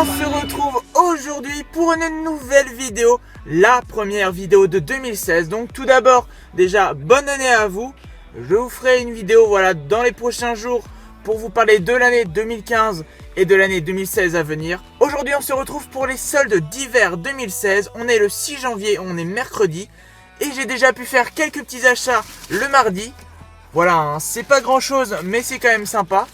On se retrouve aujourd'hui pour une nouvelle vidéo, la première vidéo de 2016. Donc tout d'abord, déjà bonne année à vous. Je vous ferai une vidéo dans les prochains jours pour vous parler de l'année 2015 et de l'année 2016 à venir. Aujourd'hui on se retrouve pour les soldes d'hiver 2016. On est le 6 janvier, on est mercredi. Et j'ai déjà pu faire quelques petits achats le mardi. Voilà, hein, c'est pas grand chose mais c'est quand même sympa.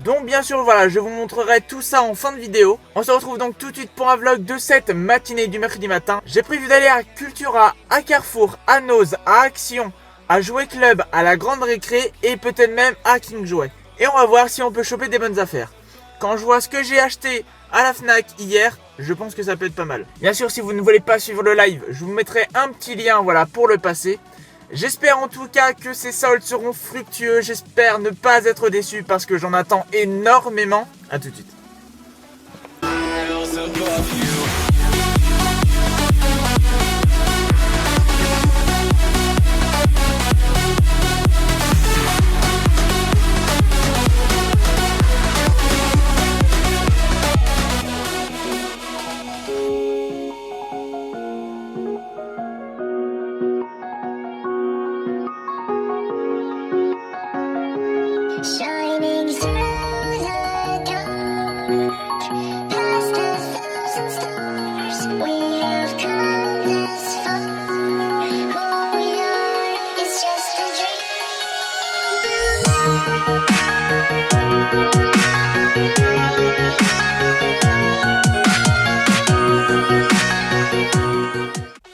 Donc bien sûr je vous montrerai tout ça en fin de vidéo. On se retrouve donc tout de suite pour un vlog de cette matinée du mercredi matin. J'ai prévu d'aller à Cultura, à Carrefour, à Noz, à Action, à Jouet Club, à la Grande Récré et peut-être même à King Jouet. Et on va voir si on peut choper des bonnes affaires. Quand je vois ce que j'ai acheté à la Fnac hier, je pense que ça peut être pas mal. Bien sûr, si vous ne voulez pas suivre le live, je vous mettrai un petit lien pour le passer. J'espère en tout cas que ces soldes seront fructueux. J'espère ne pas être déçu parce que j'en attends énormément. A tout de suite. Shining through the dark, past 1,000 stars, we have come this far. Who we are is just a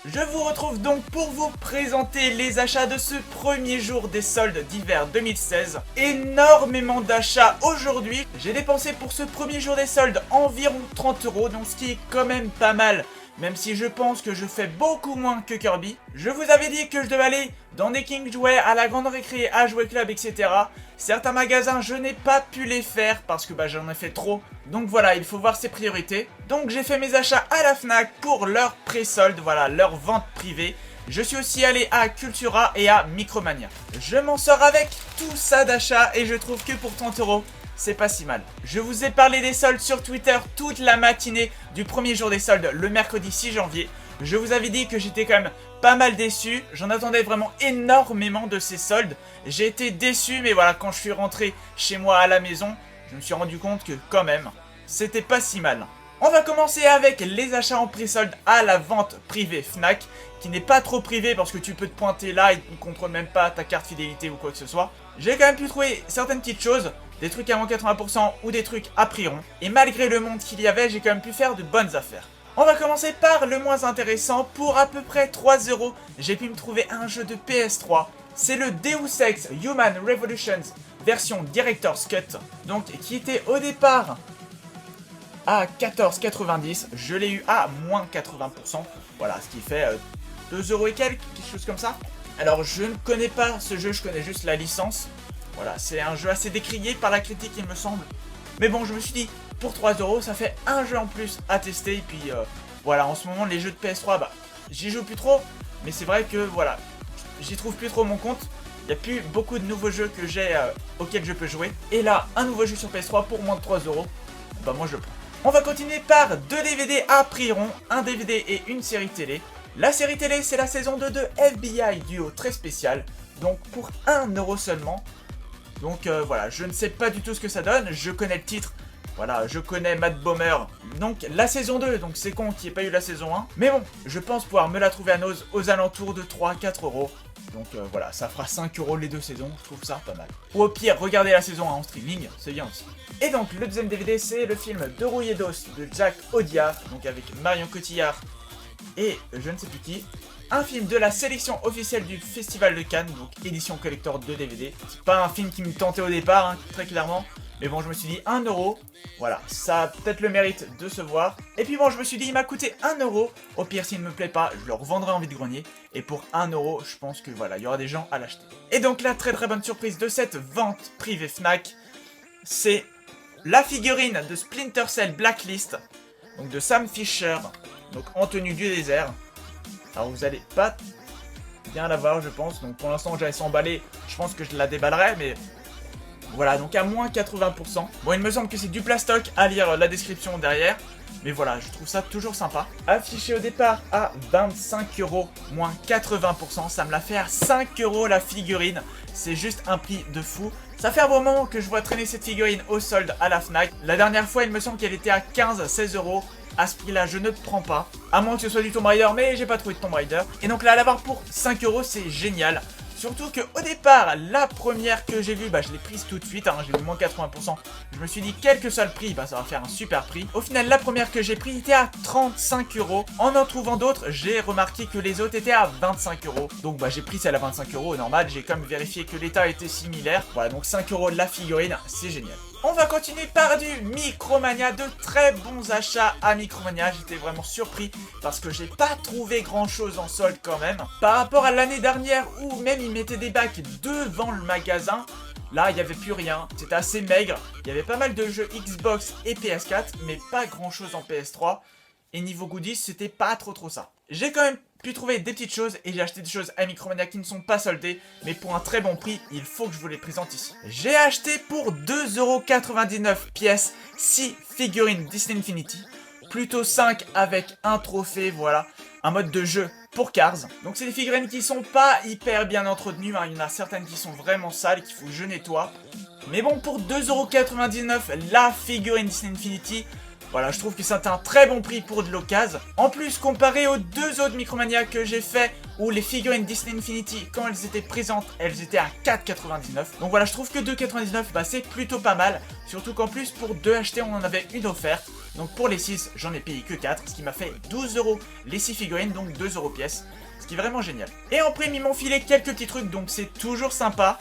Je vous retrouve donc pour vous présenter les achats de ce premier jour des soldes d'hiver 2016. Énormément d'achats aujourd'hui. J'ai dépensé pour ce premier jour des soldes environ 30 €, donc ce qui est quand même pas mal. Même si je pense que je fais beaucoup moins que Kirby. Je vous avais dit que je devais aller dans des King Jouet, à la Grande Récré, à Jouet Club, etc. Certains magasins, je n'ai pas pu les faire parce que j'en ai fait trop. Donc voilà, il faut voir ses priorités. Donc j'ai fait mes achats à la Fnac pour leur pré-solde, leur vente privée. Je suis aussi allé à Cultura et à Micromania. Je m'en sors avec tout ça d'achat et je trouve que pour 30 €, c'est pas si mal. Je vous ai parlé des soldes sur Twitter toute la matinée du premier jour des soldes, le mercredi 6 janvier. Je vous avais dit que j'étais quand même pas mal déçu. J'en attendais vraiment énormément de ces soldes. J'ai été déçu, mais quand je suis rentré chez moi à la maison, je me suis rendu compte que quand même, c'était pas si mal. On va commencer avec les achats en pré-solde à la vente privée Fnac, qui n'est pas trop privée parce que tu peux te pointer là et ils ne contrôlent même pas ta carte fidélité ou quoi que ce soit. J'ai quand même pu trouver certaines petites choses, des trucs à moins 80% ou des trucs à prix rond. Et malgré le monde qu'il y avait, j'ai quand même pu faire de bonnes affaires. On va commencer par le moins intéressant. Pour à peu près 3 €, j'ai pu me trouver un jeu de PS3. C'est le Deus Ex Human Revolution version Director's Cut. Donc qui était au départ à 14,90 €. Je l'ai eu à moins 80%. Voilà, ce qui fait 2 € et quelques, quelque chose comme ça. Alors je ne connais pas ce jeu, je connais juste la licence. Voilà, c'est un jeu assez décrié par la critique il me semble. Mais bon, je me suis dit, pour 3 €, ça fait un jeu en plus à tester. Et puis en ce moment les jeux de PS3, j'y joue plus trop. Mais c'est vrai que j'y trouve plus trop mon compte. Il n'y a plus beaucoup de nouveaux jeux que j'ai auxquels je peux jouer. Et là, un nouveau jeu sur PS3 pour moins de 3 €, moi je le prends. On va continuer par 2 DVD à prix rond, un DVD et une série télé. La série télé, c'est la saison 2 de FBI Duo très spécial, donc pour 1 € seulement. Donc je ne sais pas du tout ce que ça donne, je connais le titre, je connais Matt Bomer, donc la saison 2, donc c'est con qu'il n'y ait pas eu la saison 1. Mais bon, je pense pouvoir me la trouver à Noz aux alentours de 3-4 €. Donc ça fera 5 € les deux saisons, je trouve ça pas mal. Ou au pire, regardez la saison 1 en streaming, c'est bien aussi. Et donc le deuxième DVD, c'est le film De Rouille et d'Os de Jacques Audiard, donc avec Marion Cotillard et je ne sais plus qui. Un film de la sélection officielle du Festival de Cannes, donc édition collector de DVD. C'est pas un film qui me tentait au départ, très clairement. Mais bon, je me suis dit 1 €, ça a peut-être le mérite de se voir. Et puis bon, je me suis dit, il m'a coûté 1 €. Au pire, s'il ne me plaît pas, je le revendrai en vide-grenier. Et pour 1 €, je pense que il y aura des gens à l'acheter. Et donc la très bonne surprise de cette vente privée Fnac, c'est la figurine de Splinter Cell Blacklist, donc de Sam Fisher, donc en tenue du désert. Alors vous allez pas bien la voir, je pense. Donc pour l'instant, j'allais s'emballer. Je pense que je la déballerai, mais voilà, donc à moins 80%. Bon, il me semble que c'est du plastoc à lire la description derrière. Mais voilà, je trouve ça toujours sympa. Affiché au départ à 25 €, moins 80%, ça me l'a fait à 5 € la figurine. C'est juste un prix de fou. Ça fait un bon moment que je vois traîner cette figurine au solde à la Fnac. La dernière fois, il me semble qu'elle était à 15-16 €. À ce prix là je ne prends pas, à moins que ce soit du Tomb Raider, mais j'ai pas trouvé de Tomb Raider. Et donc là, à l'avoir pour 5 € c'est génial. Surtout que au départ, la première que j'ai vue, je l'ai prise tout de suite, hein, j'ai eu moins 80%. Je me suis dit quel que soit le prix, ça va faire un super prix. Au final, la première que j'ai prise était à 35 €. En trouvant d'autres, j'ai remarqué que les autres étaient à 25 €. Donc j'ai pris celle à 25 € normal, j'ai quand même vérifié que l'état était similaire. Voilà, donc 5 € la figurine, c'est génial. On va continuer par du Micromania, de très bons achats à Micromania. J'étais vraiment surpris parce que j'ai pas trouvé grand chose en solde quand même. Par rapport à l'année dernière où même ils mettaient des bacs devant le magasin, là il n'y avait plus rien, c'était assez maigre. Il y avait pas mal de jeux Xbox et PS4 mais pas grand chose en PS3. Et niveau goodies, c'était pas trop ça. J'ai quand même pu trouver des petites choses et j'ai acheté des choses à Micromania qui ne sont pas soldées, mais pour un très bon prix, il faut que je vous les présente ici. J'ai acheté pour 2,99 € pièces 6 figurines Disney Infinity, plutôt 5 avec un trophée, voilà, un mode de jeu pour Cars. Donc c'est des figurines qui sont pas hyper bien entretenues, hein. Il y en a certaines qui sont vraiment sales, qu'il faut que je nettoie. Mais bon, pour 2,99 € la figurine Disney Infinity, voilà, je trouve que c'est un très bon prix pour de l'occasion. En plus, comparé aux deux autres Micromania que j'ai fait, où les figurines Disney Infinity, quand elles étaient présentes, elles étaient à 4,99 €. Donc voilà, je trouve que 2,99 €, c'est plutôt pas mal. Surtout qu'en plus, pour 2 achetés, on en avait une offerte. Donc pour les 6, j'en ai payé que 4, ce qui m'a fait 12 € les 6 figurines, donc 2 € pièce. Ce qui est vraiment génial. Et en prime, ils m'ont filé quelques petits trucs, donc c'est toujours sympa.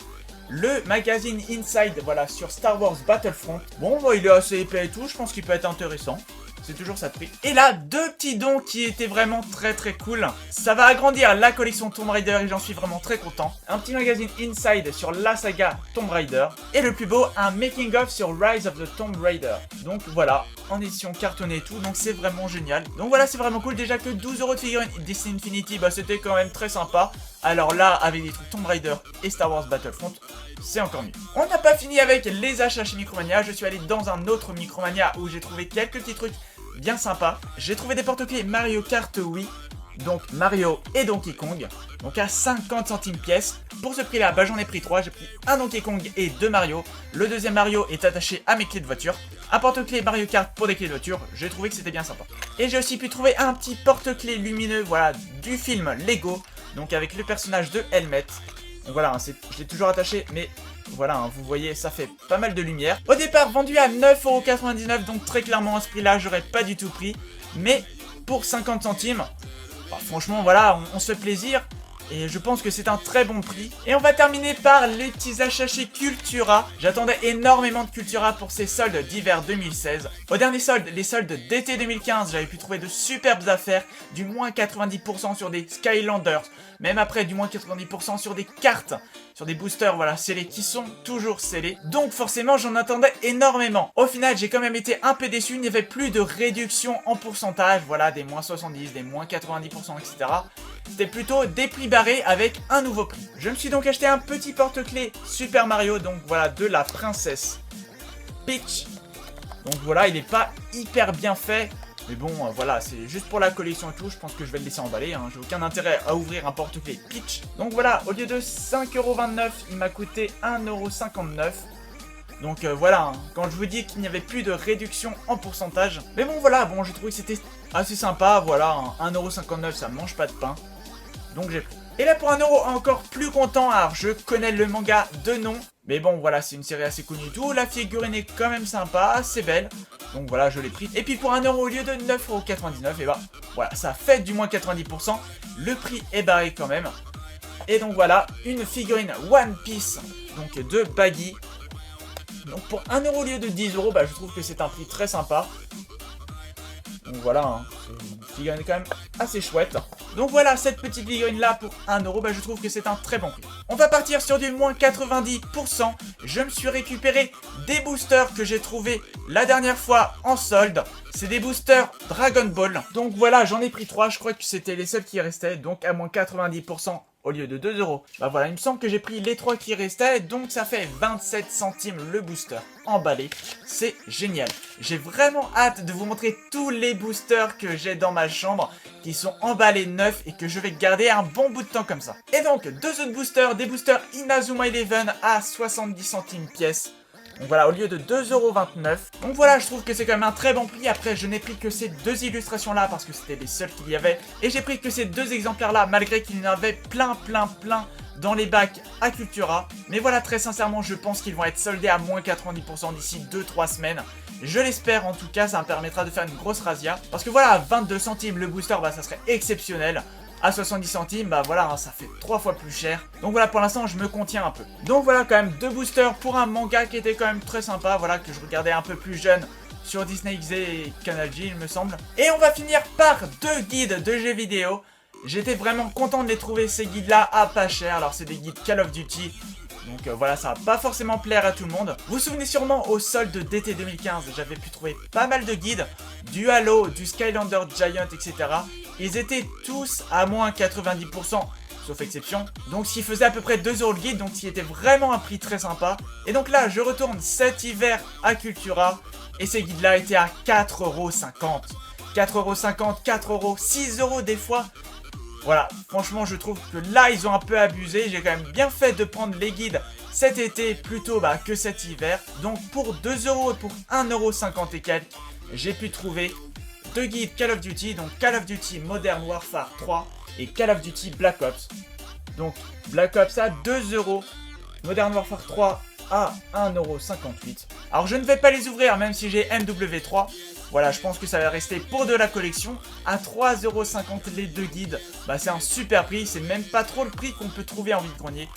Le magazine Inside, voilà, sur Star Wars Battlefront. Bon, il est assez épais et tout, je pense qu'il peut être intéressant. C'est toujours ça de prix. Et là, 2 petits dons qui étaient vraiment très cool. Ça va agrandir la collection Tomb Raider et j'en suis vraiment très content. Un petit magazine Inside sur la saga Tomb Raider. Et le plus beau, un making of sur Rise of the Tomb Raider. Donc voilà, en édition cartonnée et tout, donc c'est vraiment génial. Donc voilà, c'est vraiment cool. Déjà que 12 € de figurines Disney Infinity, c'était quand même très sympa. Alors là, avec des trucs Tomb Raider et Star Wars Battlefront, c'est encore mieux. On n'a pas fini avec les achats chez Micromania. Je suis allé dans un autre Micromania où j'ai trouvé quelques petits trucs bien sympas. J'ai trouvé des porte-clés Mario Kart Wii, donc Mario et Donkey Kong, donc à 50 centimes pièce. Pour ce prix là, j'en ai pris 3, j'ai pris un Donkey Kong et 2 Mario. Le deuxième Mario est attaché à mes clés de voiture. Un porte-clés Mario Kart pour des clés de voiture, j'ai trouvé que c'était bien sympa. Et j'ai aussi pu trouver un petit porte-clés lumineux, voilà, du film Lego, donc avec le personnage de Helmet. Donc voilà, je l'ai toujours attaché, mais voilà, vous voyez, ça fait pas mal de lumière. Au départ, vendu à 9,99 €, donc très clairement, à ce prix-là, j'aurais pas du tout pris. Mais pour 50 centimes, franchement, voilà, on se fait plaisir. Et je pense que c'est un très bon prix. Et on va terminer par les petits achats chez Cultura. J'attendais énormément de Cultura pour ces soldes d'hiver 2016. Au dernier solde, les soldes d'été 2015, j'avais pu trouver de superbes affaires. Du moins 90% sur des Skylanders. Même après, du moins 90% sur des cartes. Sur des boosters, voilà, scellés qui sont toujours scellés. Donc forcément, j'en attendais énormément. Au final, j'ai quand même été un peu déçu. Il n'y avait plus de réduction en pourcentage. Voilà, des moins 70, des moins 90%, etc. C'était plutôt des prix barrés avec un nouveau prix. Je me suis donc acheté un petit porte-clés Super Mario, donc voilà, de la princesse Peach. Donc voilà, il n'est pas hyper bien fait. Mais bon, voilà, c'est juste pour la collection et tout, je pense que je vais le laisser emballer, hein. J'ai aucun intérêt à ouvrir un porte-clés Peach. Donc voilà, au lieu de 5,29 €, il m'a coûté 1,59 €. Donc voilà, hein, quand je vous dis qu'il n'y avait plus de réduction en pourcentage. Mais bon voilà, j'ai trouvé que c'était assez sympa, voilà, hein, 1,59 €, ça mange pas de pain. Donc j'ai pris. Et là pour 1 € encore plus content, alors je connais le manga de nom. Mais bon voilà, c'est une série assez connue et tout, la figurine est quand même sympa, assez belle. Donc voilà, je l'ai pris. Et puis pour 1 € au lieu de 9,99 €, et voilà, ça fait du moins 90%. Le prix est barré quand même. Et donc voilà, une figurine One Piece, donc de Baggy. Donc pour 1 € au lieu de 10 €, je trouve que c'est un prix très sympa. Donc voilà, hein, c'est une figurine quand même assez chouette. Donc voilà, cette petite figurine là pour 1 €, je trouve que c'est un très bon prix. On va partir sur du moins 90%. Je me suis récupéré des boosters que j'ai trouvé la dernière fois en solde. C'est des boosters Dragon Ball. Donc voilà, j'en ai pris 3, je crois que c'était les seuls qui restaient. Donc à moins 90%, au lieu de 2 euros. Bah voilà, il me semble que j'ai pris les 3 qui restaient, donc ça fait 27 centimes le booster emballé. C'est génial. J'ai vraiment hâte de vous montrer tous les boosters que j'ai dans ma chambre, qui sont emballés neufs et que je vais garder un bon bout de temps comme ça. Et donc, 2 autres boosters, des boosters Inazuma Eleven à 70 centimes pièce. Donc voilà, au lieu de 2,29€. Donc voilà, je trouve que c'est quand même un très bon prix. Après, je n'ai pris que ces 2 illustrations-là parce que c'était les seules qu'il y avait. Et j'ai pris que ces 2 exemplaires-là, malgré qu'il y en avait plein dans les bacs à Cultura. Mais voilà, très sincèrement, je pense qu'ils vont être soldés à moins 90% d'ici 2-3 semaines. Je l'espère, en tout cas, ça me permettra de faire une grosse razzia. Parce que voilà, à 22 centimes le booster, bah ça serait exceptionnel. À 70 centimes, bah voilà, hein, ça fait 3 fois plus cher. Donc voilà, pour l'instant, je me contiens un peu. Donc voilà, quand même 2 boosters pour un manga qui était quand même très sympa. Voilà, que je regardais un peu plus jeune sur Disney XD et Canal J, il me semble. Et on va finir par 2 guides de jeux vidéo. J'étais vraiment content de les trouver, ces guides-là, à pas cher. Alors, c'est des guides Call of Duty. Donc voilà, ça va pas forcément plaire à tout le monde. Vous vous souvenez sûrement au solde d'été 2015, j'avais pu trouver pas mal de guides, du Halo, du Skylander Giant, etc. Ils étaient tous à moins 90%, sauf exception. Donc ce qui faisait à peu près 2 € le guide, donc ce qui était vraiment un prix très sympa. Et donc là, je retourne cet hiver à Cultura, et ces guides-là étaient à 4,50€. 4,50€, 4€, 6€ des fois. Voilà, franchement, je trouve que là, ils ont un peu abusé. J'ai quand même bien fait de prendre les guides cet été plutôt que cet hiver. Donc, pour 2 € et pour 1,50€ et quelques, j'ai pu trouver 2 guides Call of Duty. Donc, Call of Duty Modern Warfare 3 et Call of Duty Black Ops. Donc, Black Ops à 2 €, Modern Warfare 3 à 1,58€. Alors, je ne vais pas les ouvrir, même si j'ai MW3. Voilà, je pense que ça va rester pour de la collection. À 3,50€ les 2 guides, bah c'est un super prix. C'est même pas trop le prix qu'on peut trouver en vide-grenier.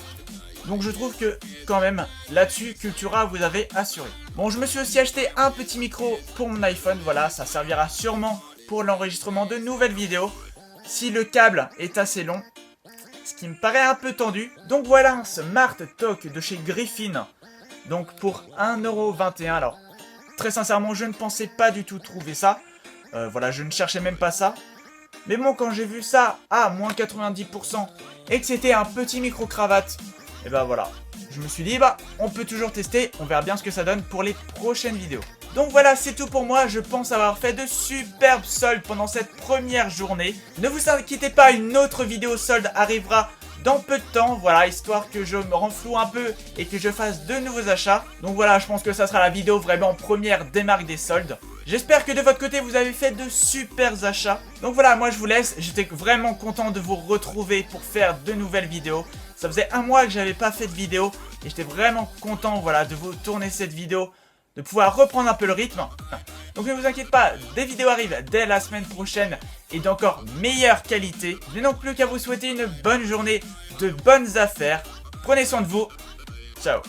Donc je trouve que, quand même, là-dessus, Cultura vous avez assuré. Bon, je me suis aussi acheté un petit micro pour mon iPhone. Voilà, ça servira sûrement pour l'enregistrement de nouvelles vidéos. Si le câble est assez long, ce qui me paraît un peu tendu. Donc voilà, un Smart Talk de chez Griffin. Donc pour 1,21€. Alors, très sincèrement, je ne pensais pas du tout trouver ça. Voilà, je ne cherchais même pas ça. Mais bon, quand j'ai vu ça à moins 90% et que c'était un petit micro-cravate, et bah voilà. Je me suis dit, bah, on peut toujours tester. On verra bien ce que ça donne pour les prochaines vidéos. Donc voilà, c'est tout pour moi. Je pense avoir fait de superbes soldes pendant cette première journée. Ne vous inquiétez pas, une autre vidéo solde arrivera dans peu de temps, voilà, histoire que je me renfloue un peu et que je fasse de nouveaux achats. Donc voilà, je pense que ça sera la vidéo vraiment première des marques des soldes. J'espère que de votre côté, vous avez fait de super achats. Donc voilà, moi je vous laisse. J'étais vraiment content de vous retrouver pour faire de nouvelles vidéos. Ça faisait un mois que j'avais pas fait de vidéo et j'étais vraiment content, voilà, de vous tourner cette vidéo, de pouvoir reprendre un peu le rythme. Donc ne vous inquiétez pas, des vidéos arrivent dès la semaine prochaine et d'encore meilleure qualité. Je n'ai donc plus qu'à vous souhaiter une bonne journée, de bonnes affaires. Prenez soin de vous. Ciao.